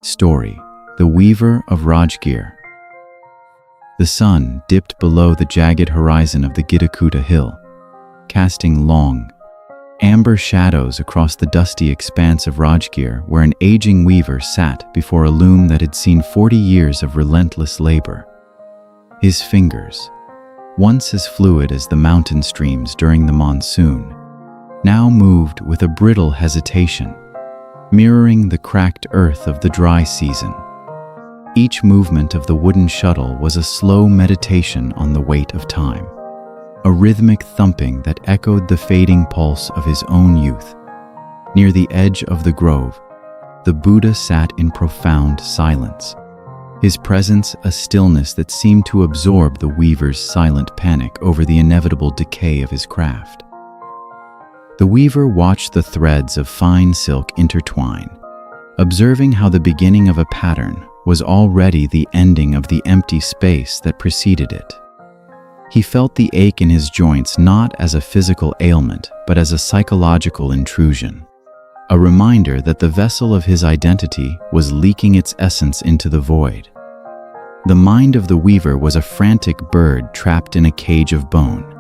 Story: The Weaver of Rajgir. The sun dipped below the jagged horizon of the Giddakuta hill, casting long, amber shadows across the dusty expanse of Rajgir, where an aging weaver sat before a loom that had seen 40 years of relentless labor. His fingers, once as fluid as the mountain streams during the monsoon, now moved with a brittle hesitation, mirroring the cracked earth of the dry season. Each movement of the wooden shuttle was a slow meditation on the weight of time, a rhythmic thumping that echoed the fading pulse of his own youth. Near the edge of the grove, the Buddha sat in profound silence, his presence a stillness that seemed to absorb the weaver's silent panic over the inevitable decay of his craft. The weaver watched the threads of fine silk intertwine, observing how the beginning of a pattern was already the ending of the empty space that preceded it. He felt the ache in his joints not as a physical ailment, but as a psychological intrusion, a reminder that the vessel of his identity was leaking its essence into the void. The mind of the weaver was a frantic bird trapped in a cage of bone,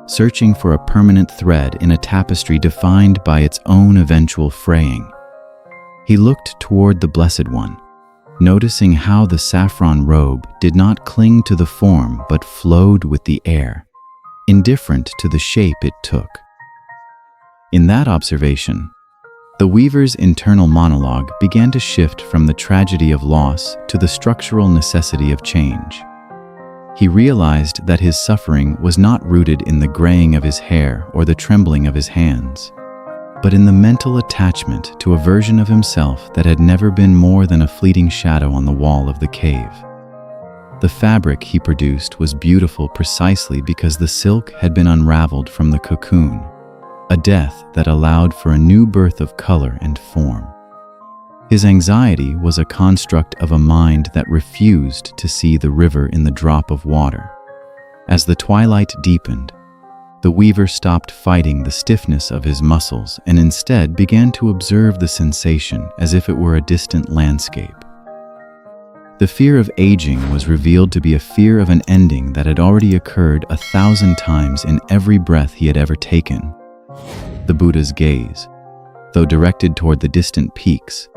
searching for a permanent thread in a tapestry defined by its own eventual fraying. He looked toward the Blessed One, noticing how the saffron robe did not cling to the form but flowed with the air, indifferent to the shape it took. In that observation, the weaver's internal monologue began to shift from the tragedy of loss to the structural necessity of change. He realized that his suffering was not rooted in the graying of his hair or the trembling of his hands, but in the mental attachment to a version of himself that had never been more than a fleeting shadow on the wall of the cave. The fabric he produced was beautiful precisely because the silk had been unraveled from the cocoon, a death that allowed for a new birth of color and form. His anxiety was a construct of a mind that refused to see the river in the drop of water. As the twilight deepened, the weaver stopped fighting the stiffness of his muscles and instead began to observe the sensation as if it were a distant landscape. The fear of aging was revealed to be a fear of an ending that had already occurred 1,000 times in every breath he had ever taken. The Buddha's gaze, though directed toward the distant peaks,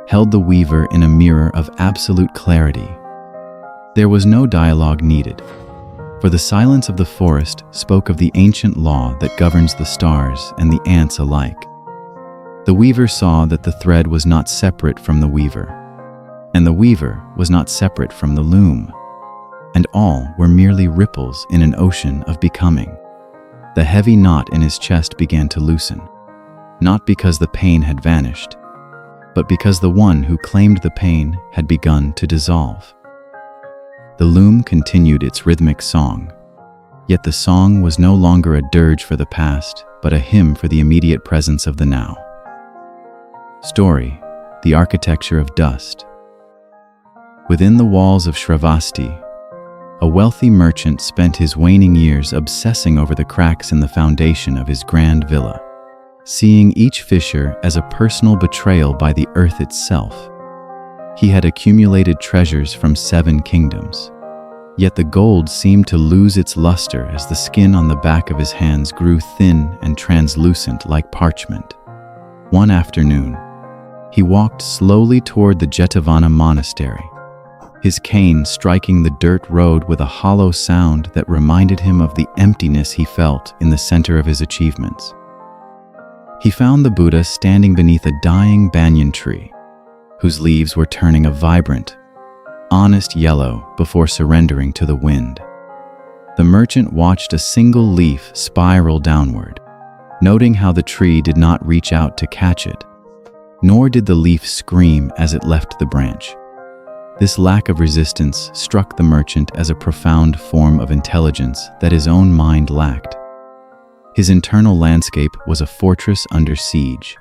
held the weaver in a mirror of absolute clarity. There was no dialogue needed, for the silence of the forest spoke of the ancient law that governs the stars and the ants alike. The weaver saw that the thread was not separate from the weaver, and the weaver was not separate from the loom, and all were merely ripples in an ocean of becoming. The heavy knot in his chest began to loosen, not because the pain had vanished, but because the one who claimed the pain had begun to dissolve. The loom continued its rhythmic song, yet the song was no longer a dirge for the past, but a hymn for the immediate presence of the now. Story: The Architecture of Dust. Within the walls of Shravasti, a wealthy merchant spent his waning years obsessing over the cracks in the foundation of his grand villa, seeing each fissure as a personal betrayal by the earth itself. He had accumulated treasures from 7 kingdoms, yet the gold seemed to lose its luster as the skin on the back of his hands grew thin and translucent like parchment. One afternoon, he walked slowly toward the Jetavana monastery, his cane striking the dirt road with a hollow sound that reminded him of the emptiness he felt in the center of his achievements. He found the Buddha standing beneath a dying banyan tree, whose leaves were turning a vibrant, honest yellow before surrendering to the wind. The merchant watched a single leaf spiral downward, noting how the tree did not reach out to catch it, nor did the leaf scream as it left the branch. This lack of resistance struck the merchant as a profound form of intelligence that his own mind lacked. His internal landscape was a fortress under siege,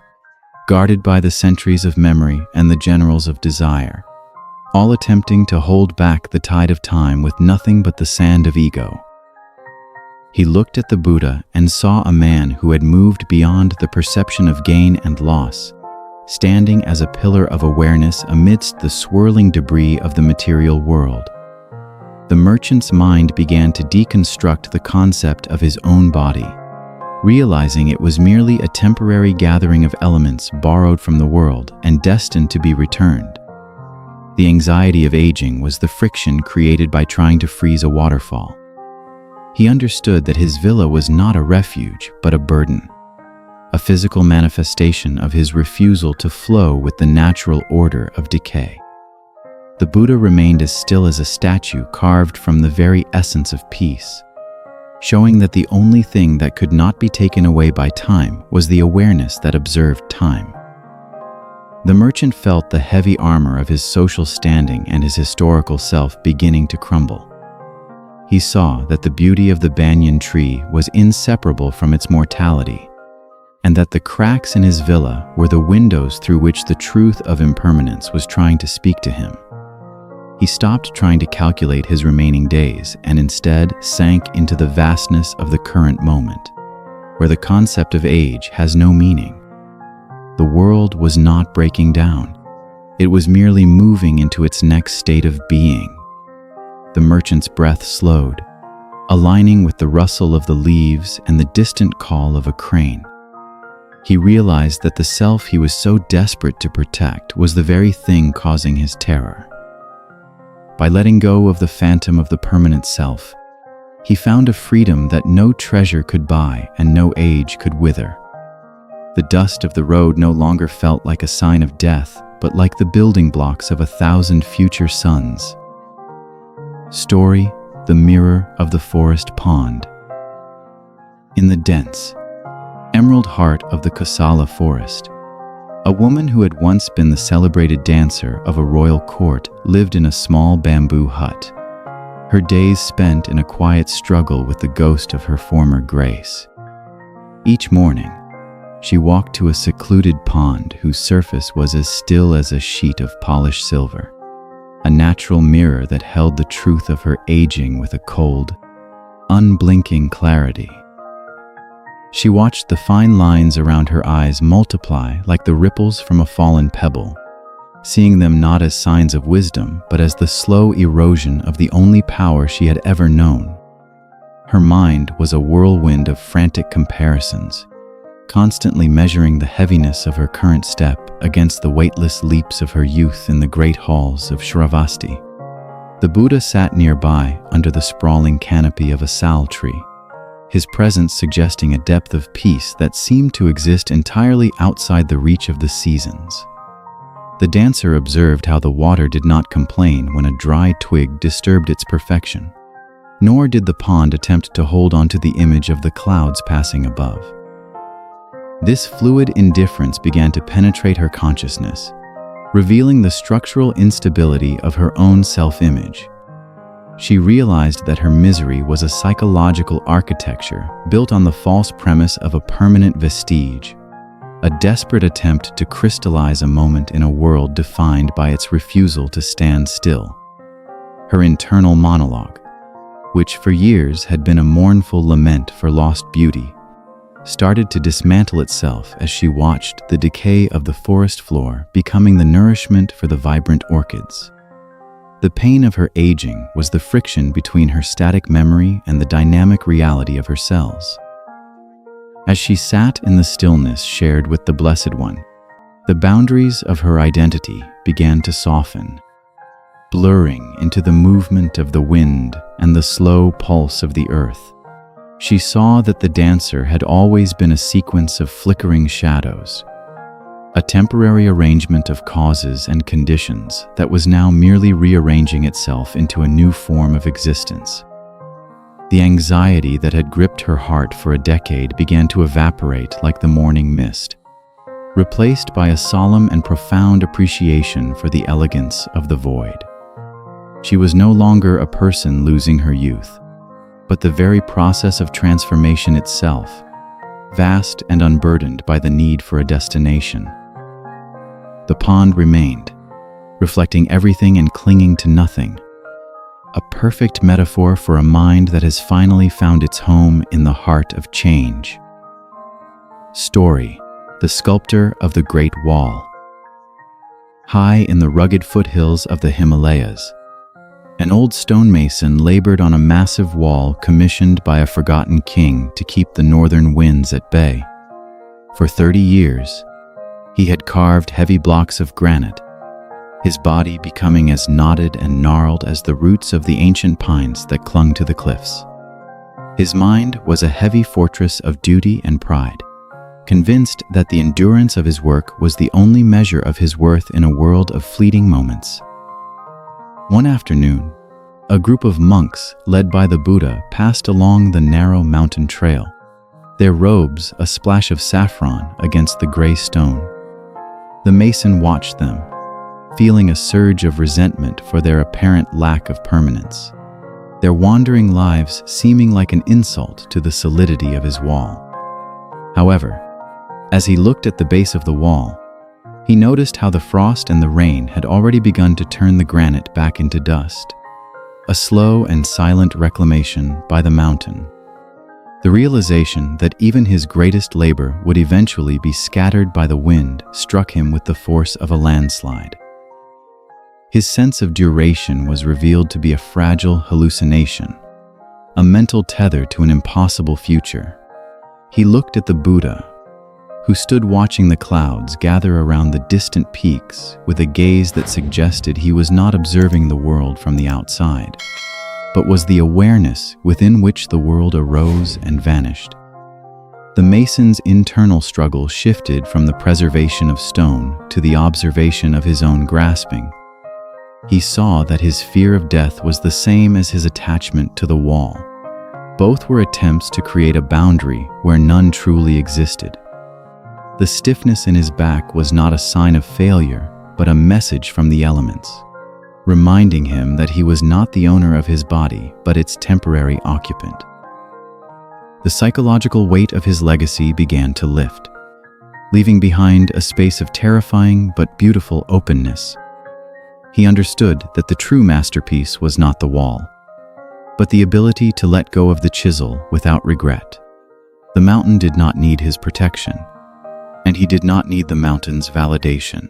guarded by the centuries of memory and the generals of desire, all attempting to hold back the tide of time with nothing but the sand of ego. He looked at the Buddha and saw a man who had moved beyond the perception of gain and loss, standing as a pillar of awareness amidst the swirling debris of the material world. The merchant's mind began to deconstruct the concept of his own body, realizing it was merely a temporary gathering of elements borrowed from the world and destined to be returned. The anxiety of aging was the friction created by trying to freeze a waterfall. He understood that his villa was not a refuge, but a burden, a physical manifestation of his refusal to flow with the natural order of decay. The Buddha remained as still as a statue carved from the very essence of peace, showing that the only thing that could not be taken away by time was the awareness that observed time. The merchant felt the heavy armor of his social standing and his historical self beginning to crumble. He saw that the beauty of the banyan tree was inseparable from its mortality, and that the cracks in his villa were the windows through which the truth of impermanence was trying to speak to him. He stopped trying to calculate his remaining days and instead sank into the vastness of the current moment, where the concept of age has no meaning. The world was not breaking down. It was merely moving into its next state of being. The merchant's breath slowed, aligning with the rustle of the leaves and the distant call of a crane. He realized that the self he was so desperate to protect was the very thing causing his terror. By letting go of the phantom of the permanent self, he found a freedom that no treasure could buy and no age could wither. The dust of the road no longer felt like a sign of death, but like the building blocks of 1,000 future suns. Story: the mirror of the forest pond. In the dense, emerald heart of the Kosala forest, a woman who had once been the celebrated dancer of a royal court lived in a small bamboo hut, her days spent in a quiet struggle with the ghost of her former grace. Each morning, she walked to a secluded pond whose surface was as still as a sheet of polished silver, a natural mirror that held the truth of her aging with a cold, unblinking clarity. She watched the fine lines around her eyes multiply like the ripples from a fallen pebble, seeing them not as signs of wisdom, but as the slow erosion of the only power she had ever known. Her mind was a whirlwind of frantic comparisons, constantly measuring the heaviness of her current step against the weightless leaps of her youth in the great halls of Shravasti. The Buddha sat nearby under the sprawling canopy of a sal tree, his presence suggesting a depth of peace that seemed to exist entirely outside the reach of the seasons. The dancer observed how the water did not complain when a dry twig disturbed its perfection, nor did the pond attempt to hold onto the image of the clouds passing above. This fluid indifference began to penetrate her consciousness, revealing the structural instability of her own self-image. She realized that her misery was a psychological architecture built on the false premise of a permanent vestige, a desperate attempt to crystallize a moment in a world defined by its refusal to stand still. Her internal monologue, which for years had been a mournful lament for lost beauty, started to dismantle itself as she watched the decay of the forest floor becoming the nourishment for the vibrant orchids. The pain of her aging was the friction between her static memory and the dynamic reality of her cells. As she sat in the stillness shared with the Blessed One, the boundaries of her identity began to soften, blurring into the movement of the wind and the slow pulse of the earth. She saw that the dancer had always been a sequence of flickering shadows, a temporary arrangement of causes and conditions that was now merely rearranging itself into a new form of existence. The anxiety that had gripped her heart for a decade began to evaporate like the morning mist, replaced by a solemn and profound appreciation for the elegance of the void. She was no longer a person losing her youth, but the very process of transformation itself, vast and unburdened by the need for a destination. The pond remained, reflecting everything and clinging to nothing, a perfect metaphor for a mind that has finally found its home in the heart of change. Story: the sculptor of the Great Wall. high in the rugged foothills of the Himalayas. An old stonemason labored on a massive wall commissioned by a forgotten king to keep the northern winds at bay. For 30 years, he had carved heavy blocks of granite, his body becoming as knotted and gnarled as the roots of the ancient pines that clung to the cliffs. His mind was a heavy fortress of duty and pride, convinced that the endurance of his work was the only measure of his worth in a world of fleeting moments. One afternoon, a group of monks led by the Buddha passed along the narrow mountain trail, their robes a splash of saffron against the gray stone. The mason watched them, feeling a surge of resentment for their apparent lack of permanence, their wandering lives seeming like an insult to the solidity of his wall. However, as he looked at the base of the wall, he noticed how the frost and the rain had already begun to turn the granite back into dust, a slow and silent reclamation by the mountain. The realization that even his greatest labor would eventually be scattered by the wind struck him with the force of a landslide. His sense of duration was revealed to be a fragile hallucination, a mental tether to an impossible future. He looked at the Buddha, who stood watching the clouds gather around the distant peaks with a gaze that suggested he was not observing the world from the outside, but was the awareness within which the world arose and vanished. The mason's internal struggle shifted from the preservation of stone to the observation of his own grasping. He saw that his fear of death was the same as his attachment to the wall. Both were attempts to create a boundary where none truly existed. The stiffness in his back was not a sign of failure, but a message from the elements, reminding him that he was not the owner of his body, but its temporary occupant. The psychological weight of his legacy began to lift, leaving behind a space of terrifying but beautiful openness. He understood that the true masterpiece was not the wall, but the ability to let go of the chisel without regret. The mountain did not need his protection, and he did not need the mountain's validation.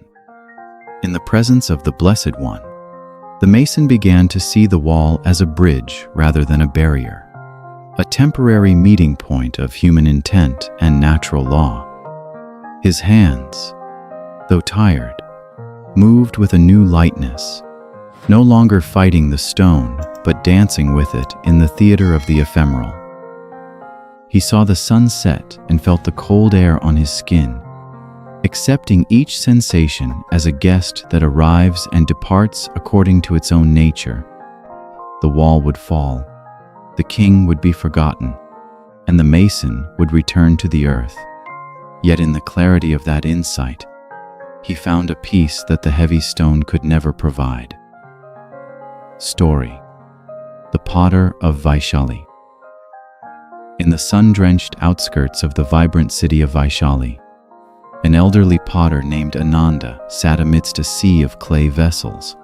In the presence of the Blessed One, the mason began to see the wall as a bridge rather than a barrier, a temporary meeting point of human intent and natural law. His hands, though tired, moved with a new lightness, no longer fighting the stone, but dancing with it in the theater of the ephemeral. He saw the sun set and felt the cold air on his skin, accepting each sensation as a guest that arrives and departs according to its own nature. The wall would fall, the king would be forgotten, and the mason would return to the earth. Yet in the clarity of that insight, he found a peace that the heavy stone could never provide. Story: The Potter of Vaishali. In the sun-drenched outskirts of the vibrant city of Vaishali, an elderly potter named Ananda sat amidst a sea of clay vessels,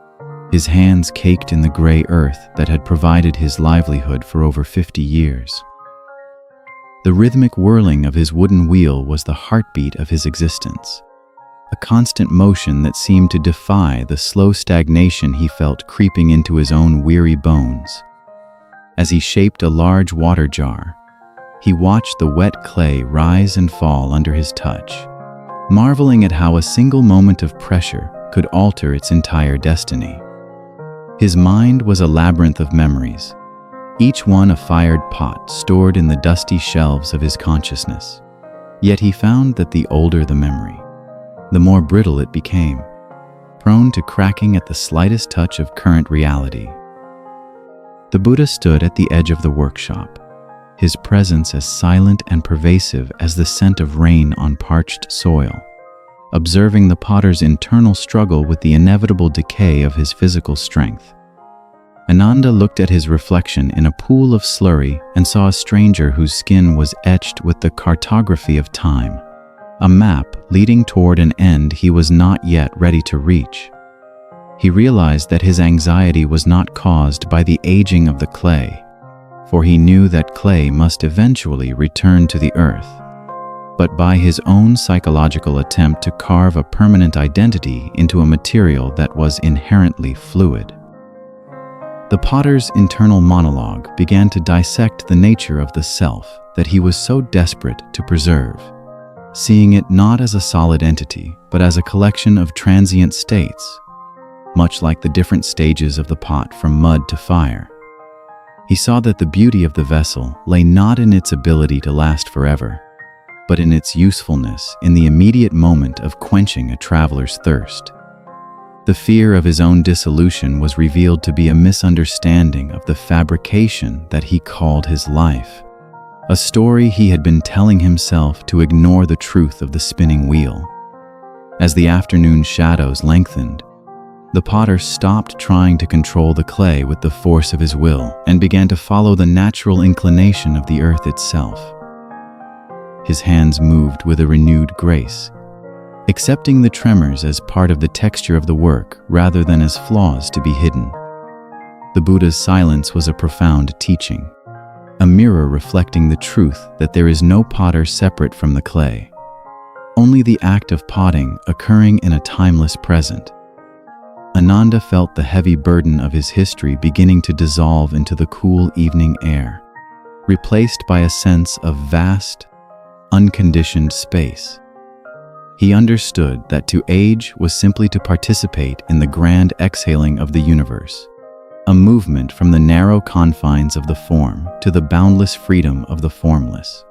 his hands caked in the gray earth that had provided his livelihood for over 50 years. The rhythmic whirling of his wooden wheel was the heartbeat of his existence, a constant motion that seemed to defy the slow stagnation he felt creeping into his own weary bones. As he shaped a large water jar, he watched the wet clay rise and fall under his touch, marveling at how a single moment of pressure could alter its entire destiny. His mind was a labyrinth of memories, each one a fired pot stored in the dusty shelves of his consciousness. Yet he found that the older the memory, the more brittle it became, prone to cracking at the slightest touch of current reality. The Buddha stood at the edge of the workshop, his presence as silent and pervasive as the scent of rain on parched soil, observing the potter's internal struggle with the inevitable decay of his physical strength. Ananda looked at his reflection in a pool of slurry and saw a stranger whose skin was etched with the cartography of time, a map leading toward an end he was not yet ready to reach. He realized that his anxiety was not caused by the aging of the clay, for he knew that clay must eventually return to the earth. but by his own psychological attempt to carve a permanent identity into a material that was inherently fluid. The potter's internal monologue began to dissect the nature of the self that he was so desperate to preserve, seeing it not as a solid entity, but as a collection of transient states, much like the different stages of the pot from mud to fire. He saw that the beauty of the vessel lay not in its ability to last forever, but in its usefulness in the immediate moment of quenching a traveler's thirst. The fear of his own dissolution was revealed to be a misunderstanding of the fabrication that he called his life, a story he had been telling himself to ignore the truth of the spinning wheel. As the afternoon shadows lengthened, the potter stopped trying to control the clay with the force of his will and began to follow the natural inclination of the earth itself. His hands moved with a renewed grace, accepting the tremors as part of the texture of the work rather than as flaws to be hidden. The Buddha's silence was a profound teaching, a mirror reflecting the truth that there is no potter separate from the clay, only the act of potting occurring in a timeless present. Ananda felt the heavy burden of his history beginning to dissolve into the cool evening air, replaced by a sense of vast, unconditioned space. He understood that to age was simply to participate in the grand exhaling of the universe, a movement from the narrow confines of the form to the boundless freedom of the formless.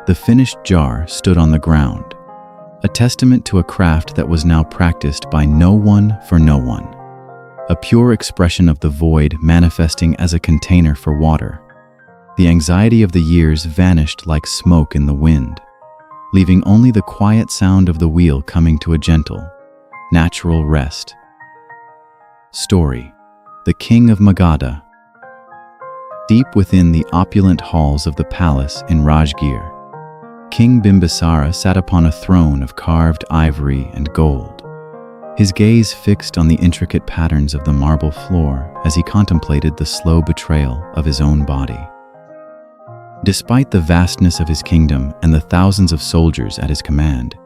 The finished jar stood on the ground, a testament to a craft that was now practiced by no one for no one, a pure expression of the void manifesting as a container for water. The anxiety of the years vanished like smoke in the wind, leaving only the quiet sound of the wheel coming to a gentle, natural rest. Story: The King of Magadha. Deep within the opulent halls of the palace in Rajgir, King Bimbisara sat upon a throne of carved ivory and gold, his gaze fixed on the intricate patterns of the marble floor as he contemplated the slow betrayal of his own body. Despite the vastness of his kingdom and the thousands of soldiers at his command,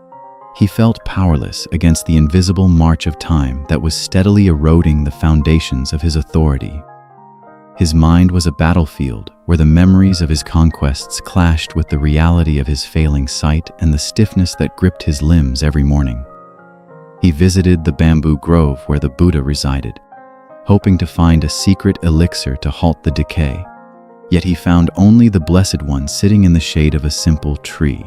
he felt powerless against the invisible march of time that was steadily eroding the foundations of his authority. His mind was a battlefield where the memories of his conquests clashed with the reality of his failing sight and the stiffness that gripped his limbs every morning. He visited the bamboo grove where the Buddha resided, hoping to find a secret elixir to halt the decay. Yet he found only the Blessed One sitting in the shade of a simple tree,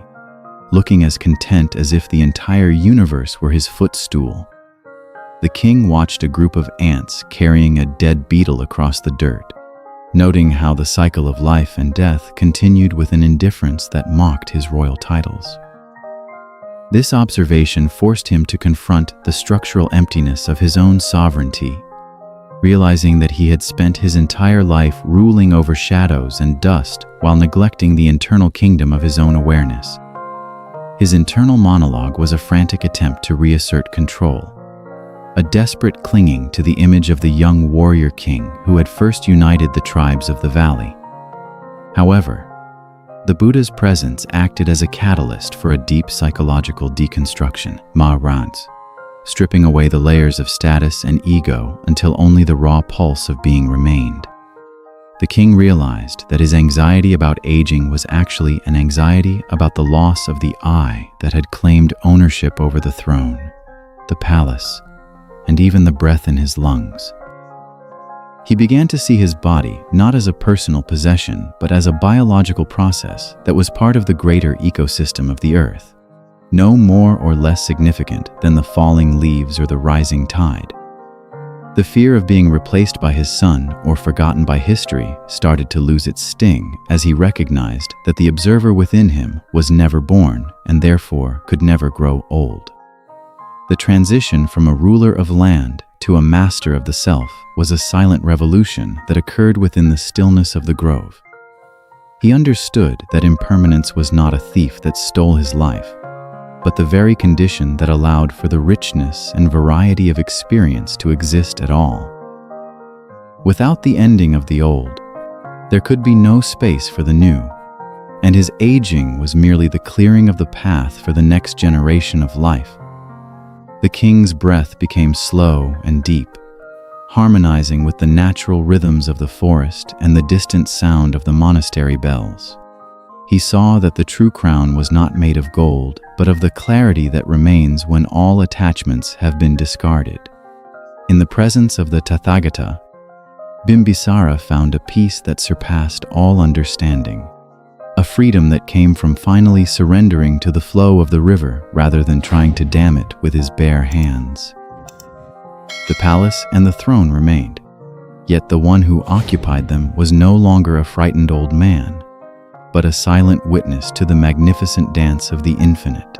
looking as content as if the entire universe were his footstool. The king watched a group of ants carrying a dead beetle across the dirt, noting how the cycle of life and death continued with an indifference that mocked his royal titles. This observation forced him to confront the structural emptiness of his own sovereignty, realizing that he had spent his entire life ruling over shadows and dust while neglecting the internal kingdom of his own awareness. His internal monologue was a frantic attempt to reassert control, a desperate clinging to the image of the young warrior king who had first united the tribes of the valley. However, the Buddha's presence acted as a catalyst for a deep psychological deconstruction, Maharaj, stripping away the layers of status and ego until only the raw pulse of being remained. The king realized that his anxiety about aging was actually an anxiety about the loss of the I that had claimed ownership over the throne, the palace, and even the breath in his lungs. He began to see his body not as a personal possession, but as a biological process that was part of the greater ecosystem of the earth, no more or less significant than the falling leaves or the rising tide. The fear of being replaced by his son or forgotten by history started to lose its sting as he recognized that the observer within him was never born and therefore could never grow old. The transition from a ruler of land to a master of the self was a silent revolution that occurred within the stillness of the grove. He understood that impermanence was not a thief that stole his life, but the very condition that allowed for the richness and variety of experience to exist at all. Without the ending of the old, there could be no space for the new, and his aging was merely the clearing of the path for the next generation of life. The king's breath became slow and deep, harmonizing with the natural rhythms of the forest and the distant sound of the monastery bells. He saw that the true crown was not made of gold, but of the clarity that remains when all attachments have been discarded. In the presence of the Tathagata, Bimbisara found a peace that surpassed all understanding, a freedom that came from finally surrendering to the flow of the river rather than trying to dam it with his bare hands. The palace and the throne remained, yet the one who occupied them was no longer a frightened old man, but a silent witness to the magnificent dance of the infinite.